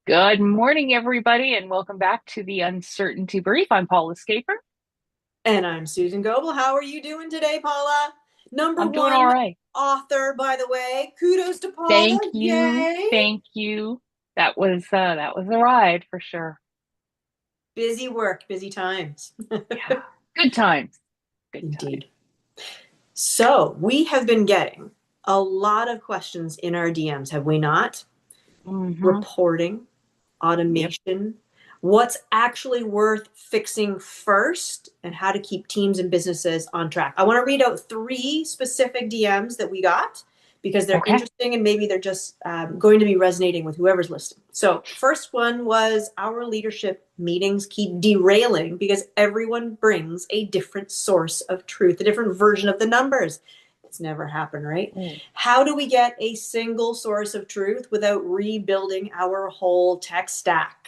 Good morning, everybody, and welcome back to the Uncertainty Brief. I'm Paula Scaper. And I'm Susan Goebel. How are you doing today, Paula? Number I'm doing all one right. author, by the way. Kudos to Paula. Thank you. Yay. Thank you. That was a ride for sure. Busy work, busy times. Yeah. Good times. Good times. Indeed. So, we have been getting a lot of questions in our DMs, have we not? Mm-hmm. Reporting, Yep. automation, what's actually worth fixing first, and how to keep teams and businesses on track. I want to read out three specific DMs that we got because they're Okay. interesting and maybe they're just going to be resonating with whoever's listening. So, first one was our leadership meetings keep derailing because everyone brings a different source of truth, a different version of the numbers. It's never happened, right? Mm. How do we get a single source of truth without rebuilding our whole tech stack?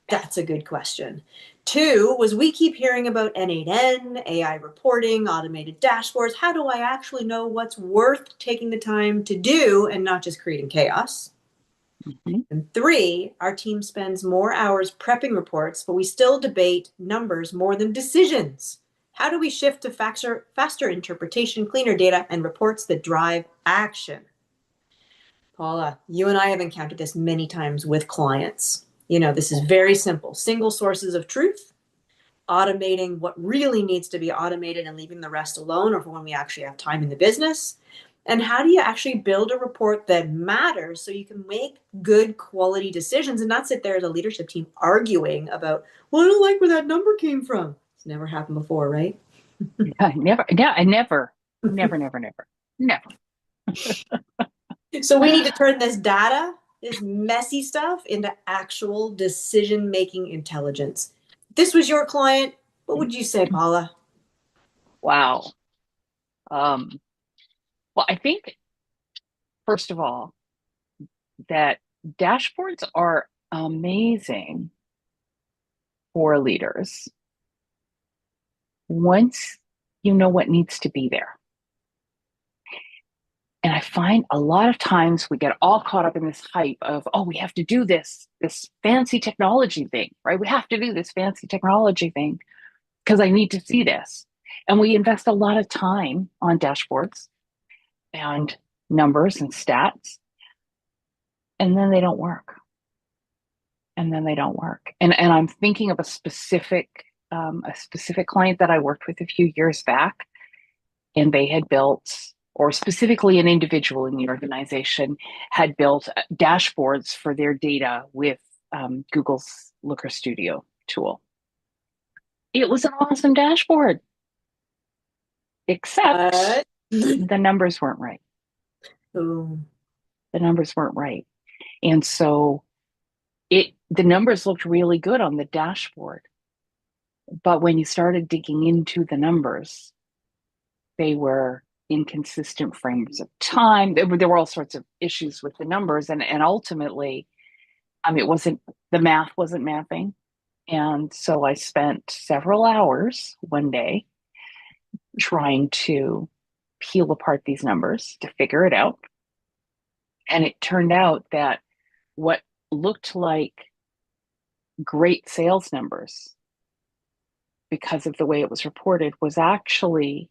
That's a good question. Two was we keep hearing about N8N, AI reporting, automated dashboards. How do I actually know what's worth taking the time to do and not just creating chaos? Mm-hmm. And three, our team spends more hours prepping reports, but we still debate numbers more than decisions. How do we shift to faster interpretation, cleaner data, and reports that drive action? Paula, you and I have encountered this many times with clients. This is very simple single sources of truth, automating what really needs to be automated and leaving the rest alone, or for when we actually have time in the business. And how do you actually build a report that matters so you can make good quality decisions and not sit there as a leadership team arguing about, well, I don't like where that number came from. It's never happened before, right? Yeah, never. Yeah, I never. So we need to turn this data, this messy stuff, into actual decision making intelligence. If this was your client, what would you say, Paula? Wow. Um, well, I think first of all that dashboards are amazing for leaders once you know what needs to be there. And I find a lot of times we get all caught up in this hype of, oh, we have to do this fancy technology thing, right? We have to do this fancy technology thing because I need to see this. And we invest a lot of time on dashboards and numbers and stats, and then they don't work. And then they don't work. And I'm thinking of a specific client that I worked with a few years back, and they had built, or specifically an individual in the organization had built dashboards for their data with Google's Looker Studio tool. It was an awesome dashboard, except What? the numbers weren't right. Ooh. The numbers weren't right. And so the numbers looked really good on the dashboard. But when you started digging into the numbers, they were inconsistent frames of time. There were all sorts of issues with the numbers, and ultimately, it wasn't the math wasn't mathing, and so I spent several hours one day trying to peel apart these numbers to figure it out, and it turned out that what looked like great sales numbers because of the way it was reported was actually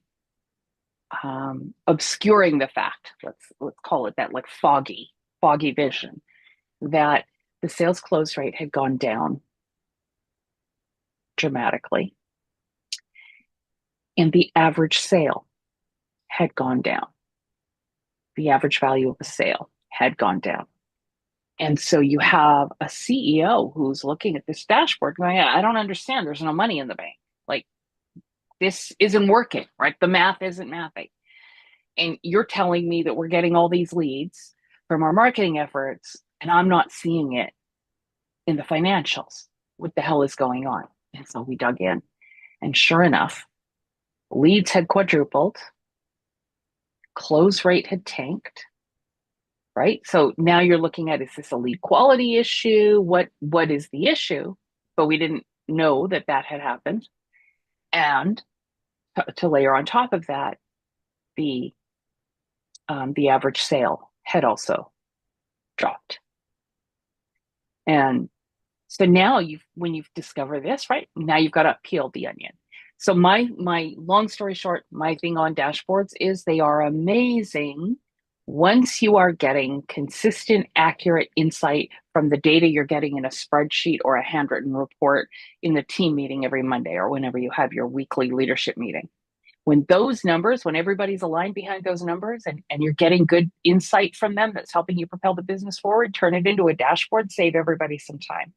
obscuring the fact, let's call it that, like foggy vision, that the sales close rate had gone down dramatically and the average sale had gone down. The average value of a sale had gone down. And so you have a CEO who's looking at this dashboard going, I don't understand. There's no money in the bank. Like, this isn't working, right? The math isn't mathing. And you're telling me that we're getting all these leads from our marketing efforts, and I'm not seeing it in the financials. What the hell is going on? And so we dug in. And sure enough, leads had quadrupled, close rate had tanked, right? So now you're looking at, is this a lead quality issue? What is the issue? But we didn't know that that had happened. And to layer on top of that, the the average sale had also dropped. And so now when you've discovered this, right? Now you've got to peel the onion. So my long story short, my thing on dashboards is they are amazing once you are getting consistent, accurate insight from the data you're getting in a spreadsheet or a handwritten report in the team meeting every Monday or whenever you have your weekly leadership meeting. When those numbers, when everybody's aligned behind those numbers and you're getting good insight from them that's helping you propel the business forward, turn it into a dashboard, save everybody some time.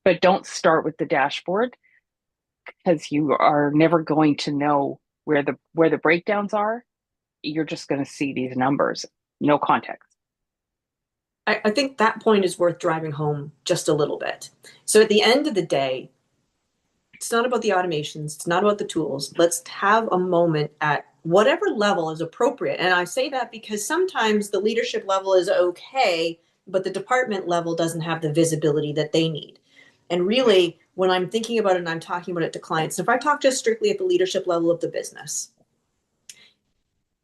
But don't start with the dashboard because you are never going to know where the breakdowns are. You're just going to see these numbers, no context. I think that point is worth driving home just a little bit. So at the end of the day, it's not about the automations, it's not about the tools. Let's have a moment at whatever level is appropriate. And I say that because sometimes the leadership level is okay, but the department level doesn't have the visibility that they need. And really, when I'm thinking about it and I'm talking about it to clients, if I talk just strictly at the leadership level of the business,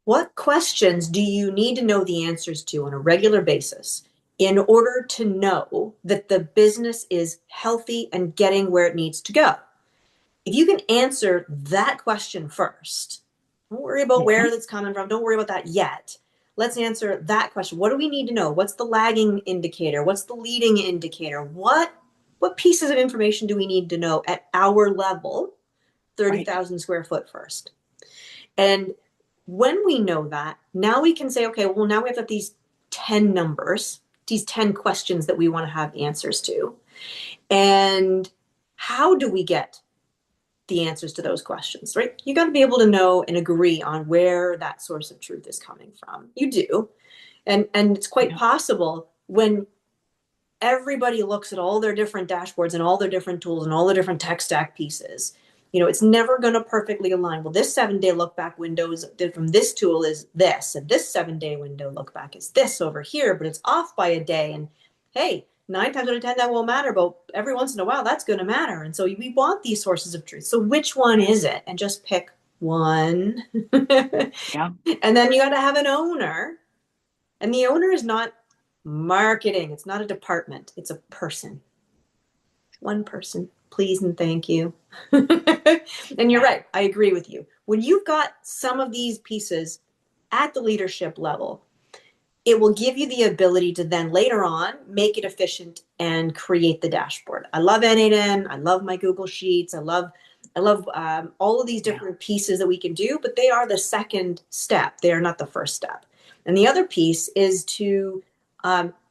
what questions do you need to know the answers to on a regular basis in order to know that the business is healthy and getting where it needs to go? If you can answer that question first, don't worry about Mm-hmm. where that's coming from. Don't worry about that yet. Let's answer that question. What do we need to know? What's the lagging indicator? What's the leading indicator? What pieces of information do we need to know at our level, Right. 30,000 square foot first? And when we know that, now we can say, okay, well, now we have these 10 numbers, these 10 questions that we want to have answers to. And how do we get the answers to those questions, right? You got to be able to know and agree on where that source of truth is coming from. You do. And it's quite Yeah. possible when everybody looks at all their different dashboards and all their different tools and all the different tech stack pieces, it's never going to perfectly align. Well, this 7 day look back window is from this tool is this, and this 7 day window look back is this over here, but it's off by a day. And hey, 9 times out of 10, that won't matter, but every once in a while, that's going to matter. And so we want these sources of truth. So which one is it? And just pick one. Yeah. And then you got to have an owner. And the owner is not marketing, it's not a department, it's a person. One person, please and thank you. And you're Yeah. right, I agree with you. When you've got some of these pieces at the leadership level, it will give you the ability to then later on make it efficient and create the dashboard. I love N8N. I love my Google Sheets. I love all of these Yeah. different pieces that we can do, but they are the second step. They are not the first step. And the other piece is to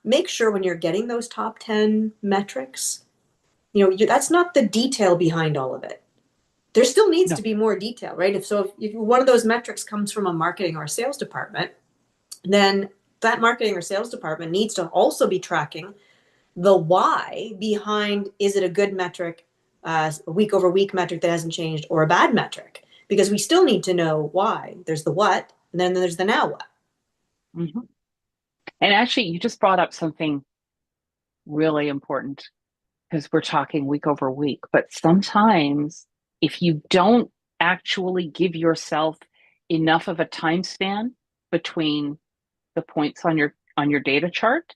make sure when you're getting those top 10 metrics, that's not the detail behind all of it. There still needs No. to be more detail, right? If one of those metrics comes from a marketing or a sales department, then that marketing or sales department needs to also be tracking the why behind, is it a good metric, a week over week metric that hasn't changed, or a bad metric? Because we still need to know why. There's the what, and then there's the now what. Mm-hmm. And actually, you just brought up something really important because we're talking week over week. But sometimes, if you don't actually give yourself enough of a time span between the points on your data chart,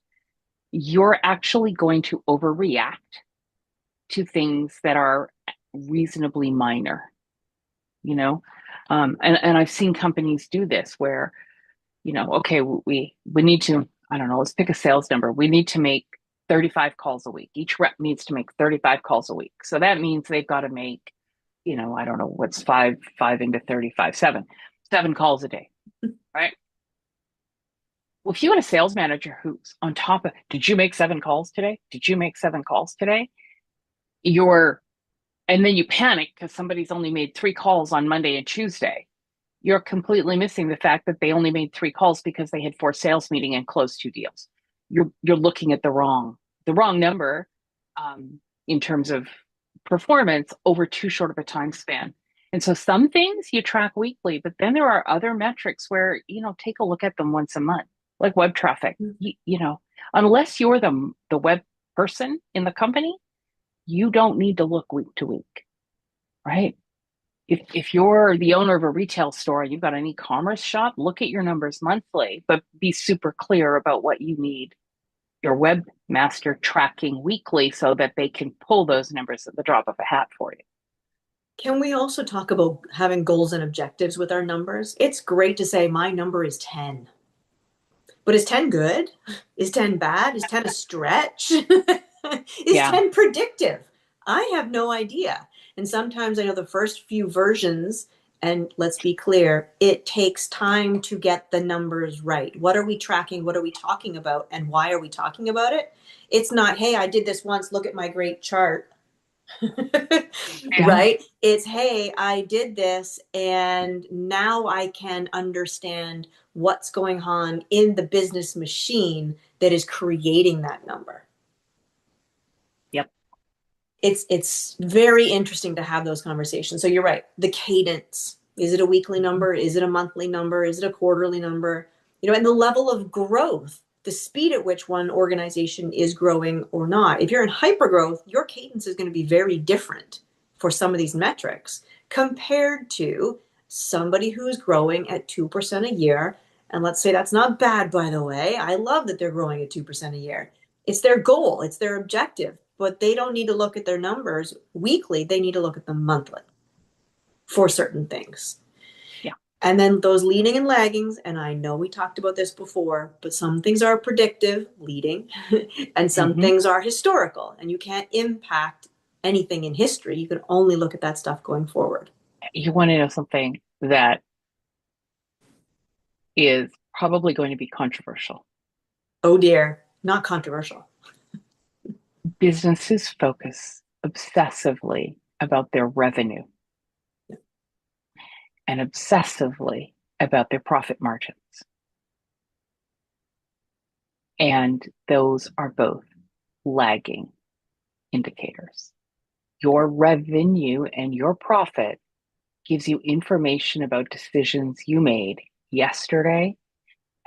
you're actually going to overreact to things that are reasonably minor, you know? And I've seen companies do this where, okay, we need to, I don't know, let's pick a sales number. We need to make 35 calls a week. Each rep needs to make 35 calls a week. So that means they've got to make, I don't know, what's five into 35, seven calls a day, right? Well, if you had a sales manager who's on top of, did you make 7 calls today? Did you make 7 calls today? You're, and then you panic because somebody's only made 3 calls on Monday and Tuesday. You're completely missing the fact that they only made 3 calls because they had 4 sales meeting and closed 2 deals. You're looking at the wrong number in terms of performance over too short of a time span. And so some things you track weekly, but then there are other metrics where, take a look at them once a month, like web traffic. Unless you're the web person in the company, you don't need to look week to week, right? If you're the owner of a retail store and you've got an e-commerce shop, look at your numbers monthly, but be super clear about what you need your webmaster tracking weekly so that they can pull those numbers at the drop of a hat for you. Can we also talk about having goals and objectives with our numbers? It's great to say my number is 10. But is 10 good? Is 10 bad? Is 10 a stretch? Is Yeah. 10 predictive? I have no idea. And sometimes I know the first few versions, and let's be clear, it takes time to get the numbers right. What are we tracking? What are we talking about? And why are we talking about it? It's not, hey, I did this once, look at my great chart. Yeah. Right? It's, hey, I did this and now I can understand what's going on in the business machine that is creating that number. Yep. It's very interesting to have those conversations. So you're right. The cadence. Is it a weekly number? Is it a monthly number? Is it a quarterly number? And the level of growth, the speed at which one organization is growing or not. If you're in hyper growth, your cadence is going to be very different for some of these metrics compared to somebody who's growing at 2% a year. And let's say that's not bad, by the way. I love that they're growing at 2% a year. It's their goal, it's their objective, but they don't need to look at their numbers weekly. They need to look at them monthly for certain things. Yeah. And then those leading and laggings, and I know we talked about this before, but some things are predictive, leading, and some Mm-hmm. things are historical, and you can't impact anything in history. You can only look at that stuff going forward. You want to know something that is probably going to be controversial. Oh dear, not controversial. Businesses focus obsessively about their revenue and obsessively about their profit margins. And those are both lagging indicators. Your revenue and your profit gives you information about decisions you made yesterday,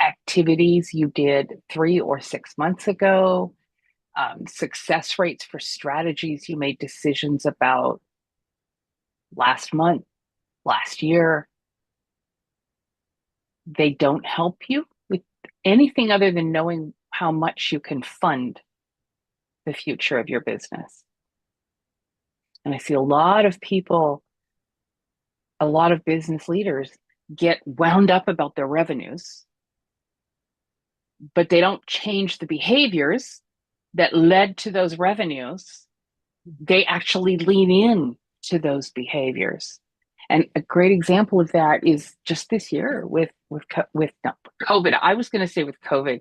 activities you did 3 or 6 months ago, success rates for strategies you made decisions about last month, last year. They don't help you with anything other than knowing how much you can fund the future of your business. And I see a lot of people, a lot of business leaders get wound up about their revenues, but they don't change the behaviors that led to those revenues. They actually lean in to those behaviors. And a great example of that is just this year with no, COVID. I was going to say with COVID.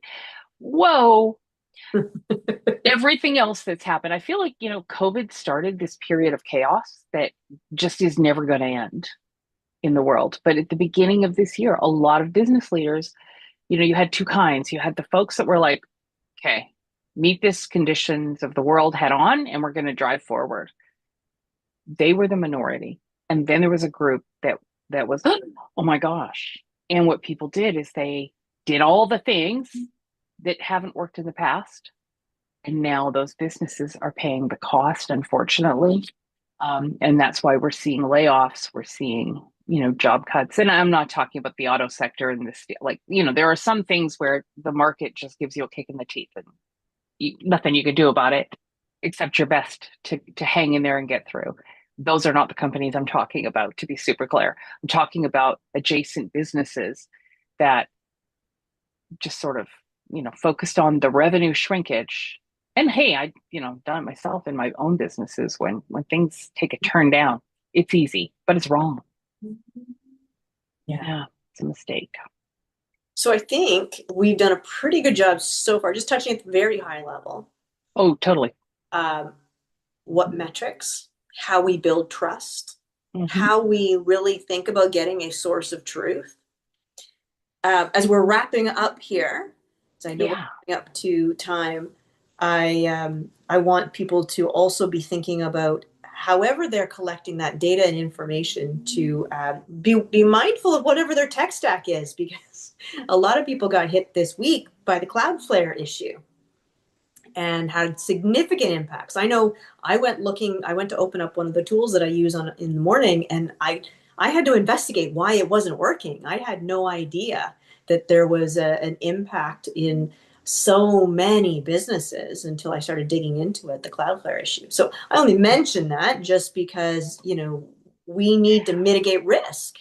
Whoa, everything else that's happened. I feel like, COVID started this period of chaos that just is never going to end in the world. But at the beginning of this year, a lot of business leaders, you had two kinds. You had the folks that were like, okay, meet this conditions of the world head on, and we're going to drive forward. They were the minority. And then there was a group that was, oh my gosh. And what people did is they did all the things that haven't worked in the past. And now those businesses are paying the cost, unfortunately. And that's why we're seeing layoffs. We're seeing, job cuts. And I'm not talking about the auto sector and this, there are some things where the market just gives you a kick in the teeth and nothing you can do about it except your best to hang in there and get through. Those are not the companies I'm talking about, to be super clear. I'm talking about adjacent businesses that just sort of, focused on the revenue shrinkage. And hey, done it myself in my own businesses. When things take a turn down, it's easy, but it's wrong. Yeah. Yeah, it's a mistake. So I think we've done a pretty good job so far, just touching at the very high level. Oh, totally. Um, what metrics, how we build trust, Mm-hmm. how we really think about getting a source of truth. As we're wrapping up here, as I know we're Yeah. wrapping up to time, I want people to also be thinking about however they're collecting that data and information to be mindful of whatever their tech stack is, because a lot of people got hit this week by the Cloudflare issue and had significant impacts. I know I went to open up one of the tools that I use in the morning, and I had to investigate why it wasn't working. I had no idea that there was an impact in so many businesses until I started digging into it, the Cloudflare issue. So I only mention that just because, we need to mitigate risk.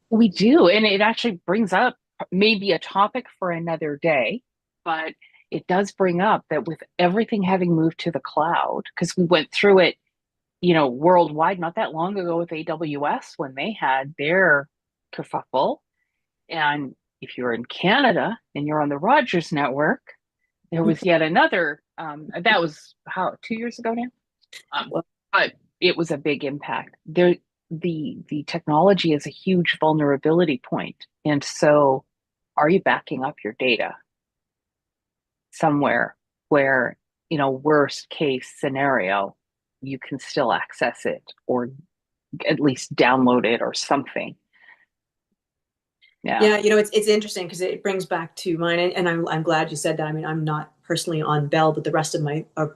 We do. And it actually brings up maybe a topic for another day, but it does bring up that with everything having moved to the cloud, because we went through it, worldwide not that long ago with AWS when they had their kerfuffle. And if you're in Canada and you're on the Rogers network, there was yet another, that was how, 2 years ago now? Um, Well, but it was a big impact. The technology is a huge vulnerability point, and so are you backing up your data somewhere where, worst case scenario, you can still access it or at least download it or something? Yeah. yeah, it's interesting because it brings back to mine, and I'm glad you said that. I mean, I'm not personally on Bell, but the rest of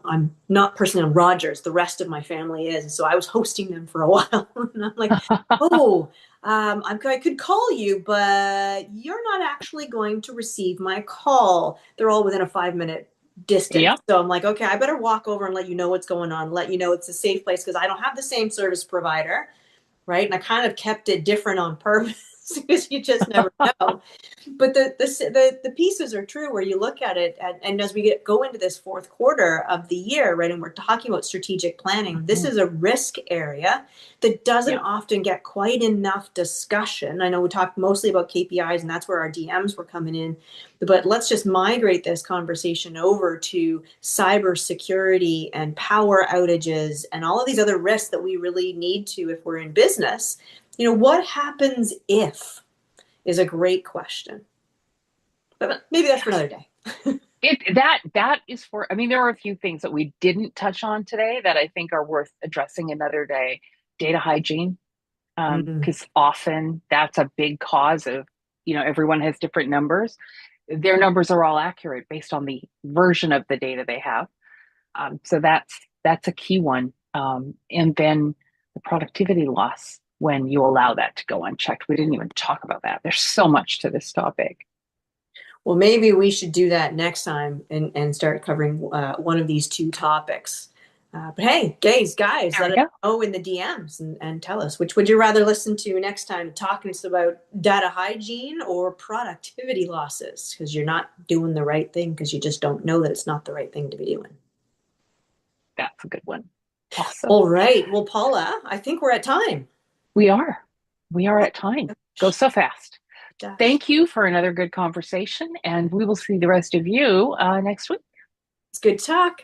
I'm not personally on Rogers. The rest of my family is, and so I was hosting them for a while, and I'm like, oh, I could call you, but you're not actually going to receive my call. They're all within a 5 minute distance, Yep. so I'm like, okay, I better walk over and let you know what's going on, let you know it's a safe place because I don't have the same service provider, right? And I kind of kept it different on purpose because you just never know. But the pieces are true where you look at it, and as we go into this fourth quarter of the year, right, and we're talking about strategic planning, this Mhm. is a risk area that doesn't Yeah. often get quite enough discussion. I know we talked mostly about KPIs, and that's where our DMs were coming in, but let's just migrate this conversation over to cybersecurity and power outages and all of these other risks that we really need to if we're in business. What happens if is a great question. But maybe that's for another day. That is for, I mean, there are a few things that we didn't touch on today that I think are worth addressing another day. Data hygiene, Mm. because often that's a big cause of, everyone has different numbers. Their numbers are all accurate based on the version of the data they have. So that's a key one. And then the productivity loss when you allow that to go unchecked. We didn't even talk about that. There's so much to this topic. Well, maybe we should do that next time and start covering one of these two topics. But hey, guys, There let we us go. know in the DMs and tell us which would you rather listen to next time, talking to us about data hygiene or productivity losses because you're not doing the right thing because you just don't know that it's not the right thing to be doing. That's a good one. Awesome. All right. Well, Paula, I think we're at time. We are. We are Oh, at time. Go gosh. so fast. Gosh. Thank you for another good conversation, and we will see the rest of you next week. It's good talk.